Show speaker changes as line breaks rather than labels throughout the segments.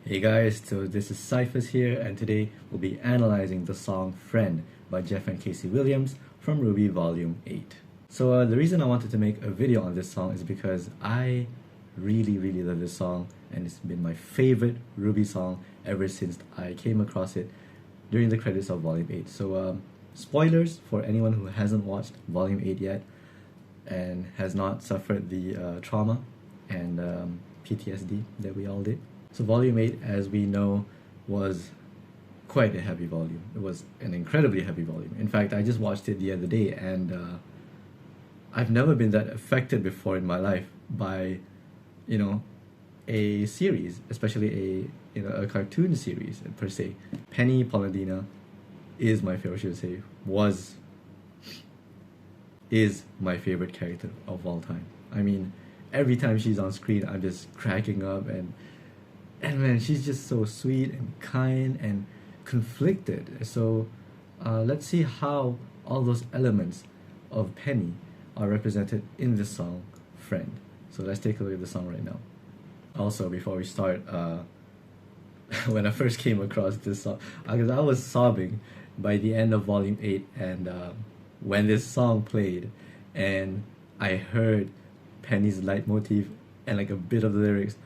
Hey guys, so this is Cyphers here, and today we'll be analyzing the song Friend by Jeff and Casey Williams from RWBY Volume 8. So the reason I wanted to make a video on this song is because I really love this song, and it's been my favorite RWBY song ever since I came across it during the credits of Volume 8. So spoilers for anyone who hasn't watched Volume 8 yet and has not suffered the trauma and PTSD that we all did. So Volume 8, as we know, was quite a heavy volume. It was an incredibly heavy volume. In fact, I just watched it the other day, and I've never been that affected before in my life by, a series, especially a cartoon series per se. Penny Polendina is my favorite, I should say, is my favorite character of all time. I mean, every time she's on screen, I'm just cracking up, and man, she's just so sweet and kind and conflicted. So let's see how all those elements of Penny are represented in this song, Friend. So let's take a look at the song right now. Also, before we start, when I first came across this song, because I was sobbing by the end of Volume 8, and when this song played and I heard Penny's leitmotif and like a bit of the lyrics,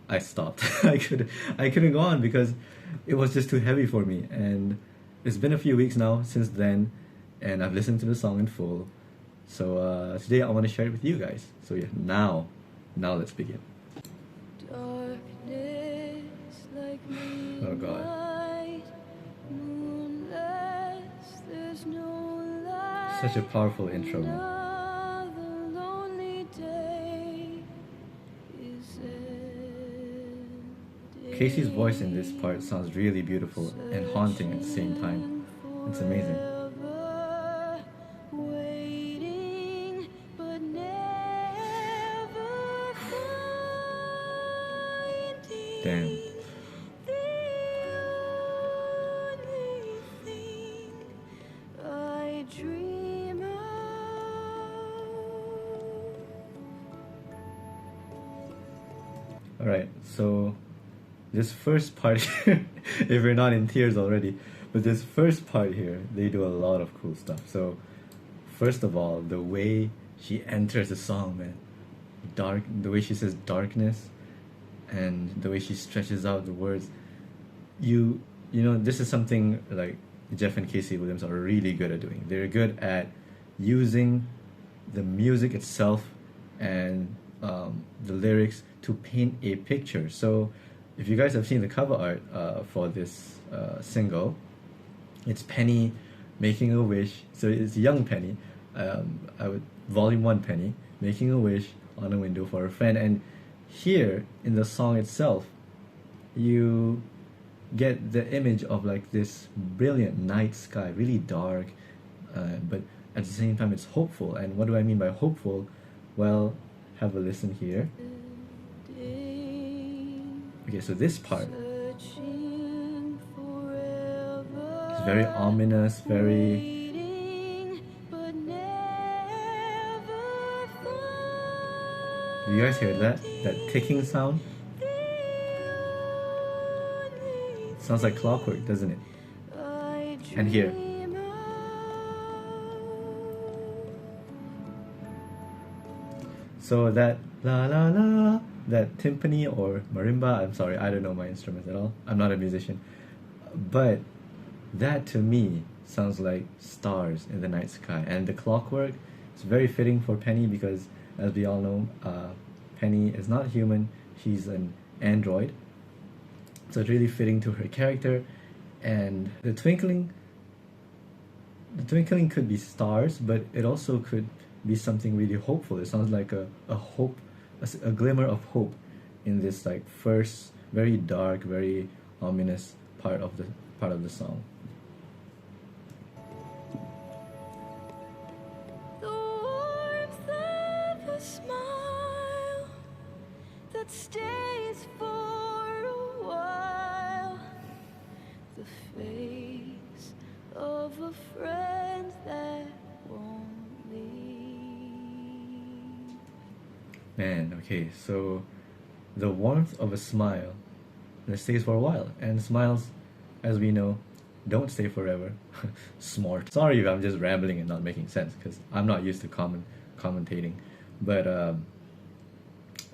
I stopped. I couldn't go on because it was just too heavy for me. And it's been a few weeks now since then, and I've listened to the song in full. So today I want to share it with you guys. So yeah, now let's begin.
Darkness like
Oh God.
moonlight, moonless, there's no light.
Such a powerful intro, man.
Another lonely day is ending.
Casey's voice in this part sounds really beautiful and haunting at the same time. It's amazing.
Forever waiting, but never finding
Damn.
the only thing I dream of.
Alright, so this first part here, if you're not in tears already, but this first part here, they do a lot of cool stuff. So, first of all, the way she enters the song, man. The way she says darkness, and the way she stretches out the words. This is something like Jeff and Casey Williams are really good at doing. They're good at using the music itself and the lyrics to paint a picture. So if you guys have seen the cover art for this single, it's Penny making a wish. So it's young Penny, Volume 1 Penny, making a wish on a window for a friend. And here in the song itself, you get the image of like this brilliant night sky, really dark, but at the same time it's hopeful. And what do I mean by hopeful? Well, have a listen here. Okay, so this part
Searching forever,
is very ominous, very...
waiting, but never
Do you guys hear that? That ticking sound? Sounds like clockwork, doesn't it? And here. So that la la la, that timpani or marimba, I'm sorry, I don't know my instruments at all. I'm not a musician. But that to me sounds like stars in the night sky. And the clockwork is very fitting for Penny because, as we all know, Penny is not human, she's an android. So it's really fitting to her character. And the twinkling could be stars, but it also could be something really hopeful. It sounds like a glimmer of hope in this like first very dark, very ominous part of the song.
the warmth of a smile that stays for a while, the face of a friend that won't leave.
Man, okay, so the warmth of a smile and it stays for a while. And smiles, as we know, don't stay forever. Smart. Sorry if I'm just rambling and not making sense, because I'm not used to commentating. But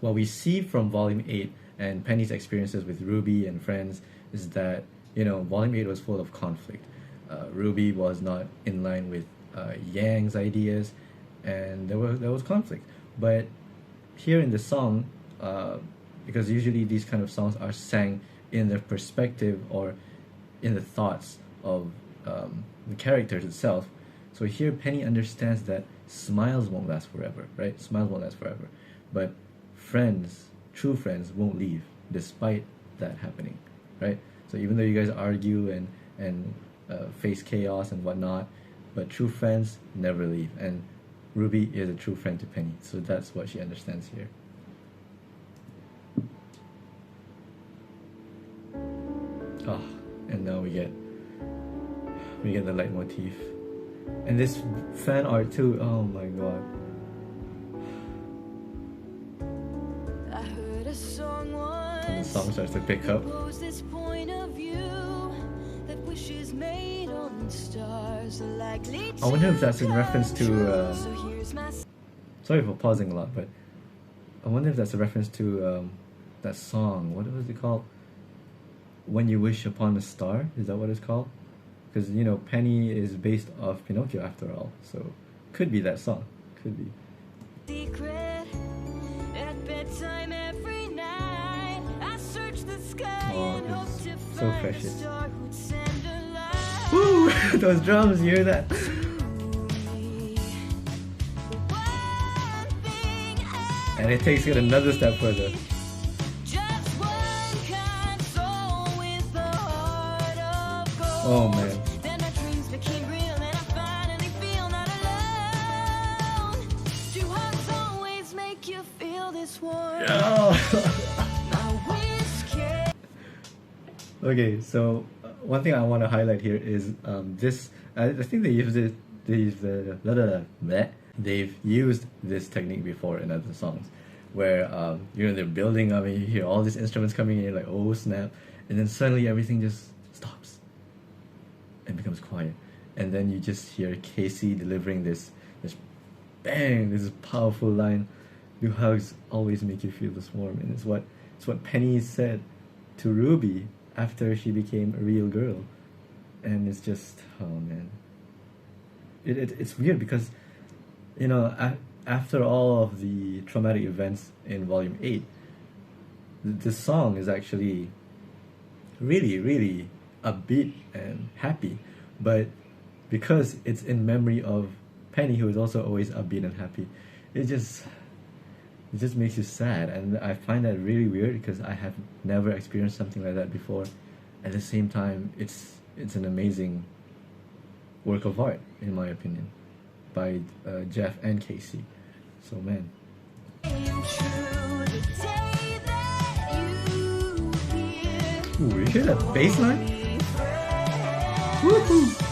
what we see from Volume 8 and Penny's experiences with RWBY and friends is that, Volume 8 was full of conflict. RWBY was not in line with Yang's ideas, and there was conflict. But here in the song, because usually these kind of songs are sang in the perspective or in the thoughts of the characters itself. So here Penny understands that smiles won't last forever, right? Smiles won't last forever. But friends, true friends, won't leave despite that happening, right? So even though you guys argue and face chaos and whatnot, but true friends never leave. And RWBY is a true friend to Penny, so that's what she understands here. Oh, and now we get the leitmotif. And this fan art too, oh my god.
I heard a song
And the
once.
song starts to pick up.
This point of view that wishes made on stars are likely
I wonder if that's in reference to
So here's my
sorry for pausing a lot, but I wonder if that's a reference to that song. What was it called? When You Wish Upon a Star? Is that what it's called? Because Penny is based off Pinocchio after all, so could be that song. Could be.
secret at bedtime every night. I search the sky
Oh,
and hope
it's
to
so
find a
precious.
star who'd send a light.
Woo! Those drums, you hear that?
The one thing I
And it takes it another step further.
just one kind soul with a heart of gold.
Oh man.
Then my dreams became real and I finally feel not alone. Do hugs always make you feel this warm?
Oh.
My whiskey.
Okay, so one thing I want to highlight here is this. I think they use it. They've used this technique before in other songs, where they're building up and you hear all these instruments coming in, like oh snap, and then suddenly everything just stops and becomes quiet, and then you just hear Casey delivering this bang, this powerful line. "Do hugs always make you feel this warm?" And it's what Penny said to RWBY after she became a real girl, and it's just, oh man, it's weird because after all of the traumatic events in Volume 8, this song is actually really, really upbeat and happy, but because it's in memory of Penny, who is also always upbeat and happy, it just makes you sad, and I find that really weird because I have never experienced something like that before. At the same time, it's an amazing work of art, in my opinion, by Jeff and Casey. So man, ooh, you hear that bass line? Woohoo!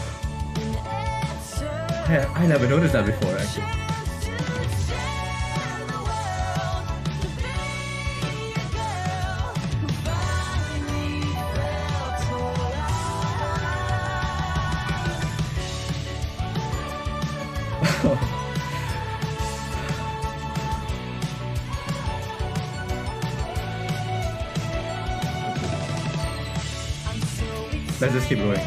I never noticed that before, actually. Let's just keep going.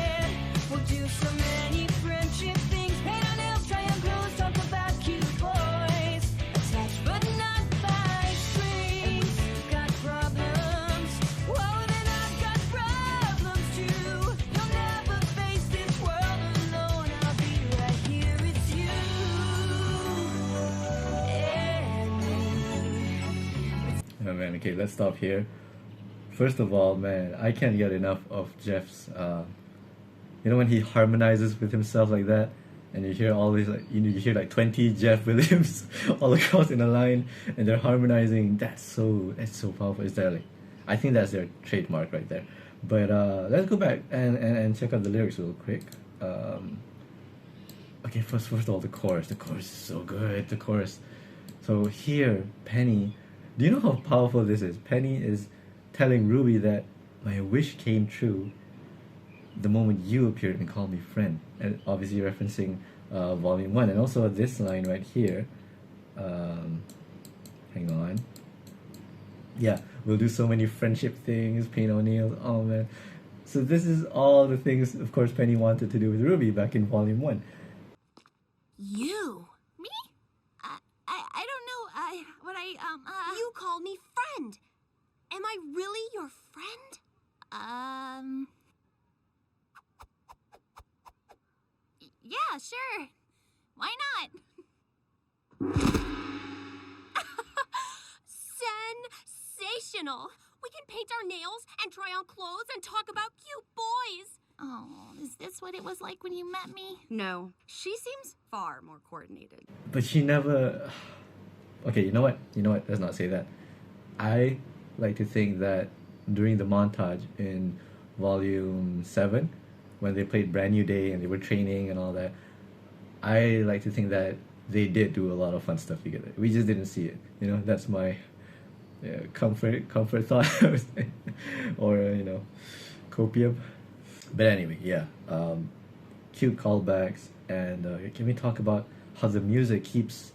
Oh man, okay, let's stop here. First of all, man, I can't get enough of Jeff's, when he harmonizes with himself like that, and you hear all these, you hear like 20 Jeff Williams all across in a line, and they're harmonizing. That's so powerful. Is that I think that's their trademark right there. But let's go back and check out the lyrics real quick. Okay, first of all, the chorus. The chorus is so good. The chorus. So here, Penny. Do you know how powerful this is? Penny is telling RWBY that my wish came true the moment you appeared and called me friend. And obviously referencing Volume 1. And also this line right here. Hang on. Yeah, we'll do so many friendship things, paint our nails. Oh man. So this is all the things, of course, Penny wanted to do with Ruby back in Volume 1.
You? Me? I don't know. You called me friend. Am I really your friend? Yeah, sure. Why not? Sensational. We can paint our nails and try on clothes and talk about cute boys. Oh, is this what it was like when you met me?
No, she seems far more coordinated.
But she never... Okay, you know what? Let's not say that. I like to think that during the montage in Volume 7, when they played Brand New Day and they were training and all that, I like to think that they did do a lot of fun stuff together. We just didn't see it. That's my comfort thought. Or, copium. But anyway, yeah. Cute callbacks. And can we talk about how the music keeps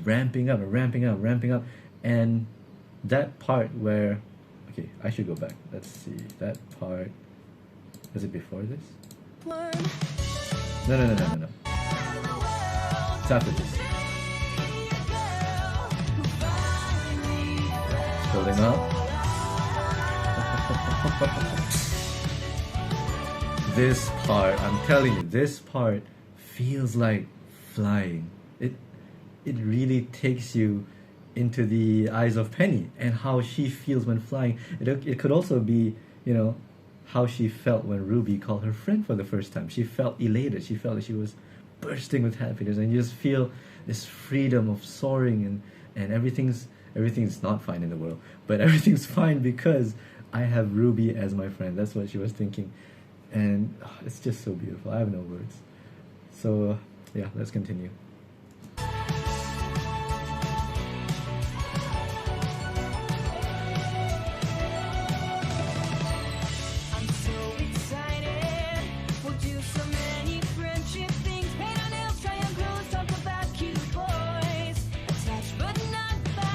ramping up and ramping up and ramping up. And that part where... Okay, I should go back. Let's see. That part... Was it before this? No. It's after this. It's building up. This part, I'm telling you, this part feels like flying. It really takes you into the eyes of Penny and how she feels when flying. It could also be, how she felt when Ruby called her friend for the first time. She felt elated. She felt that she was bursting with happiness, and you just feel this freedom of soaring, and everything's not fine in the world, but everything's fine because I have Ruby as my friend. That's what she was thinking, and it's just so beautiful. I have no words. So yeah, let's continue.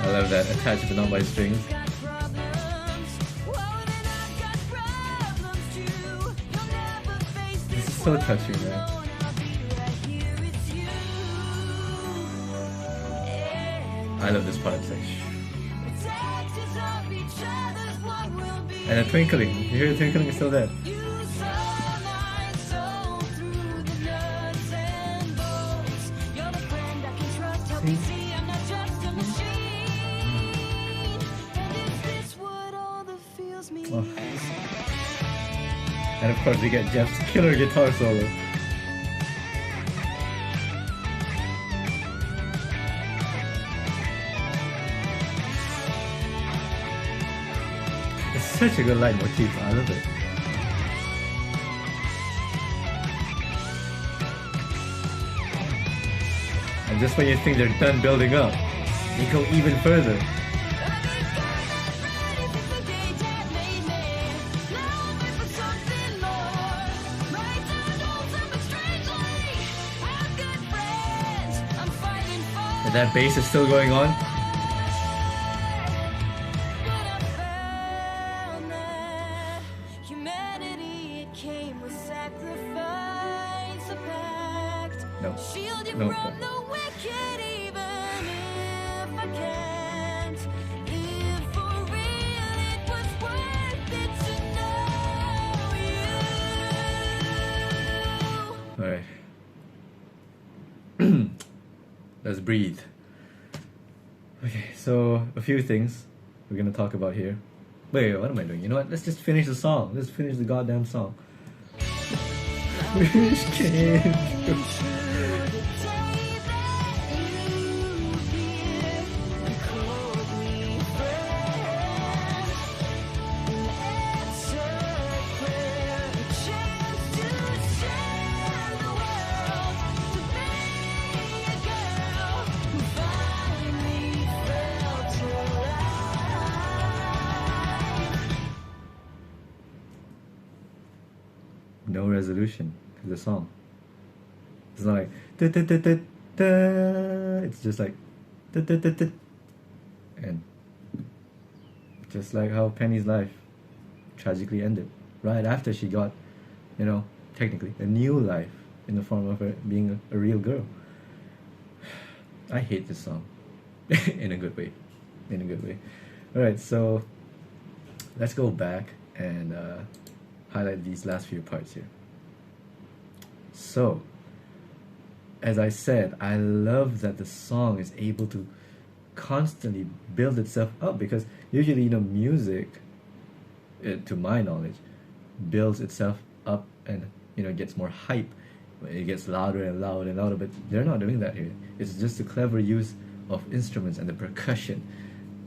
I love that, attached but not by strings. This is so touching, man. I love this part. It's like, and the twinkling. You hear the twinkling is still there. See? Oh. And of course we get Jeff's killer guitar solo. It's such a good leitmotif, I love it. And just when you think they're done building up, they go even further. And that bass is still going on. No. No. Alright. Let's breathe. Okay, so a few things we're gonna talk about here. Wait, what am I doing? You know what? Let's just finish the song. Let's finish the goddamn song. Wish came true. no resolution to the song. It's not like da, da, da, da, da. It's just like da, da, da, da. And just like how Penny's life tragically ended right after she got, you know, technically a new life in the form of her being a real girl. I hate this song in a good way. In a good way. Alright, so let's go back and highlight these last few parts here. So, as I said, I love that the song is able to constantly build itself up, because usually, you know, music, to my knowledge, builds itself up and, you know, gets more hype. It gets louder and louder and louder, but they're not doing that here. It's just a clever use of instruments and the percussion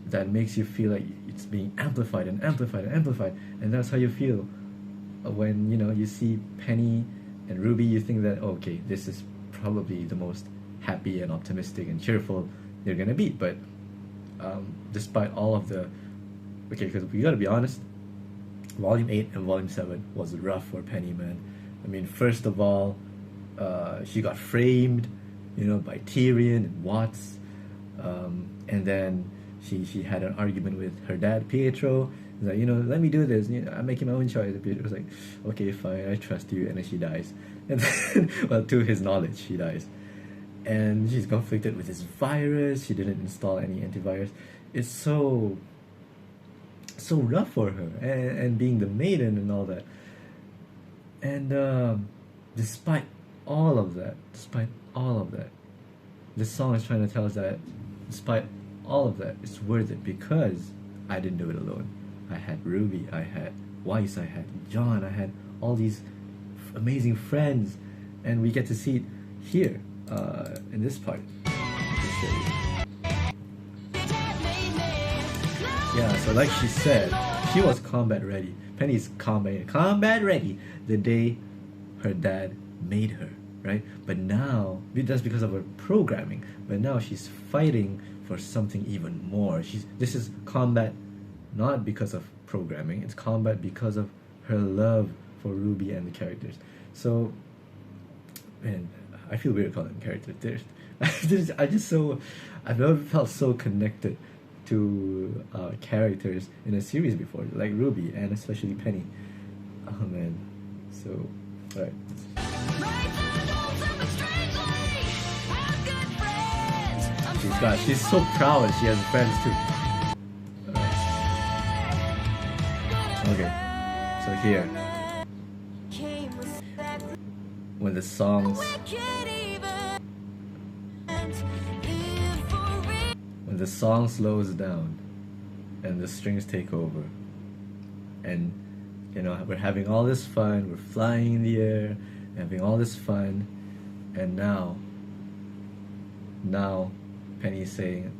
that makes you feel like it's being amplified and amplified and amplified, and that's how you feel when, you know, you see Penny and Ruby. You think that, okay, this is probably the most happy and optimistic and cheerful they're gonna be, but despite all of the, okay, because we gotta be honest, Volume 8 and Volume 7 was rough for Penny, man. I mean, first of all, she got framed, you know, by Tyrion and Watts, and then she had an argument with her dad, Pietro. He's like, you know, let me do this, you know, I'm making my own choice. And Pietro was like, okay, fine, I trust you, and then she dies. And then, well, to his knowledge, she dies. And she's conflicted with this virus. She didn't install any antivirus. It's so rough for her, and being the maiden and all that. And despite all of that, this song is trying to tell us that despite all of that, it's worth it, because I didn't do it alone. I had Ruby, I had Weiss, I had John, I had all these amazing friends, and we get to see it here in this part. Yeah, so like she said, she was combat ready. Penny's combat ready the day her dad made her, right? But now, that's because of her programming, but now she's fighting for something even more. This is combat not because of programming, it's combat because of her love for Ruby and the characters. So, man, I feel weird calling them characters. I've never felt so connected to characters in a series before, like Ruby and especially Penny. Oh man, so, alright. She's so proud she has friends too. Okay, so here, when the song slows down and the strings take over, and, you know, we're having all this fun, we're flying in the air, having all this fun, and now Penny's saying,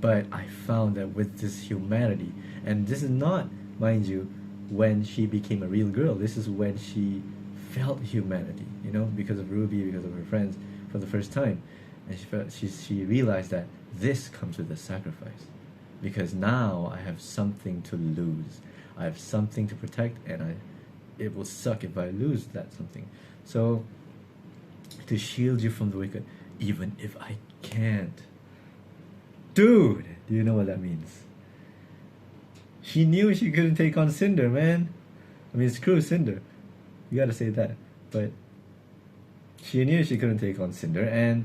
but I found that with this humanity, and this is not, mind you, when she became a real girl, this is when she felt humanity, you know, because of Ruby, because of her friends, for the first time. And she realized that this comes with a sacrifice, because now I have something to lose, I have something to protect, and it will suck if I lose that something. So, to shield you from the wicked, even if I can't. Dude, do you know what that means? She knew she couldn't take on Cinder, man. I mean, screw Cinder, you gotta say that. But she knew she couldn't take on Cinder,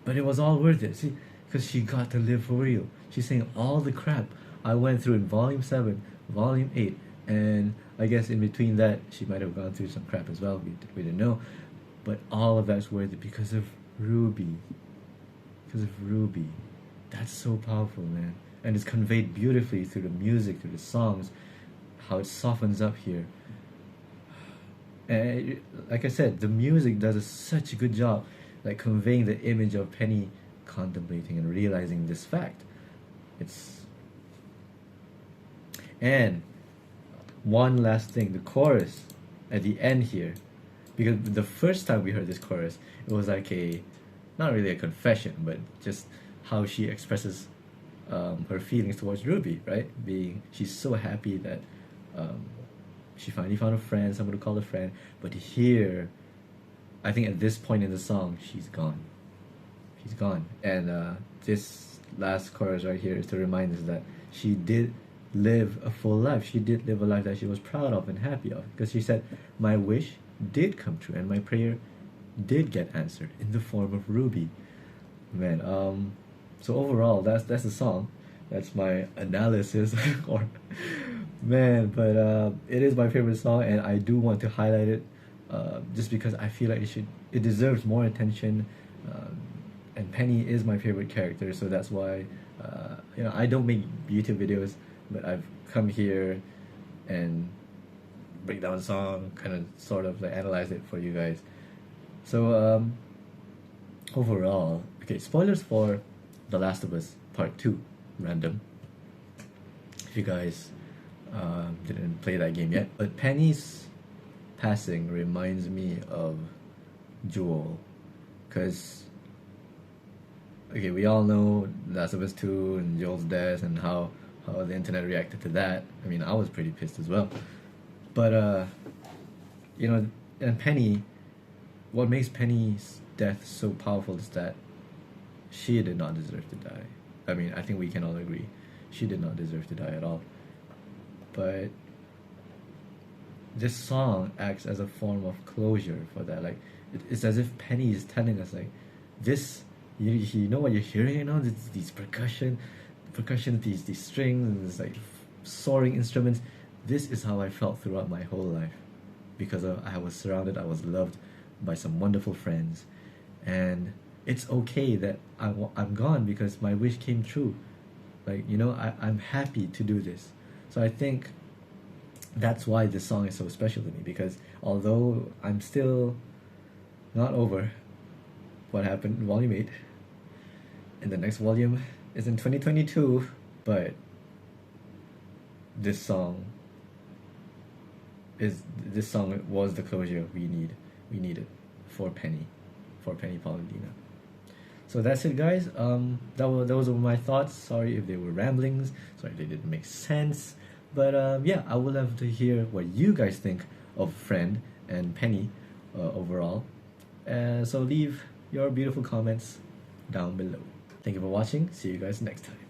but it was all worth it. See, because she got to live for real. She's saying all the crap I went through in Volume 7, Volume 8, and I guess in between that, she might have gone through some crap as well. We didn't know. But all of that's worth it because of Ruby. Because of Ruby. That's so powerful, man. And it's conveyed beautifully through the music, through the songs, how it softens up here. And like I said, the music does such a good job, like conveying the image of Penny contemplating and realizing this fact. And one last thing, the chorus at the end here, because the first time we heard this chorus, it was like not really a confession, but just how she expresses her feelings towards Ruby, right? She's so happy that She finally found a friend, someone to call a friend. But here, I think at this point in the song, she's gone. She's gone. And this last chorus right here is to remind us that she did live a full life. She did live a life that she was proud of and happy of. Because she said, my wish did come true and my prayer did get answered in the form of RWBY. Man, so overall, that's the song. That's my analysis. Or man, but it is my favorite song, and I do want to highlight it just because I feel like it deserves more attention. And Penny is my favorite character, so that's why I don't make YouTube videos, but I've come here and break down the song, kind of sort of like analyze it for you guys. So overall, okay, spoilers for The Last of Us Part 2, random. If you guys didn't play that game yet, but Penny's passing reminds me of Joel, because okay, we all know Last of Us 2 and Joel's death and how the internet reacted to that. I mean, I was pretty pissed as well. But and Penny, what makes Penny's death so powerful is that she did not deserve to die. I mean, I think we can all agree she did not deserve to die at all. But this song acts as a form of closure for that. Like, it's as if Penny is telling us, like, this, you know what you're hearing, you know, these percussion, these strings, and this like soaring instruments. This is how I felt throughout my whole life, because I was surrounded, I was loved by some wonderful friends, and it's okay that I'm gone because my wish came true. Like, I'm happy to do this. So I think that's why this song is so special to me, because although I'm still not over what happened in Volume 8, and the next volume is in 2022, but this song was the closure we needed for Penny Palladino. So that's it, guys. Those were my thoughts. Sorry if they were ramblings. Sorry if they didn't make sense. But yeah, I would love to hear what you guys think of Friend and Penny overall. So leave your beautiful comments down below. Thank you for watching. See you guys next time.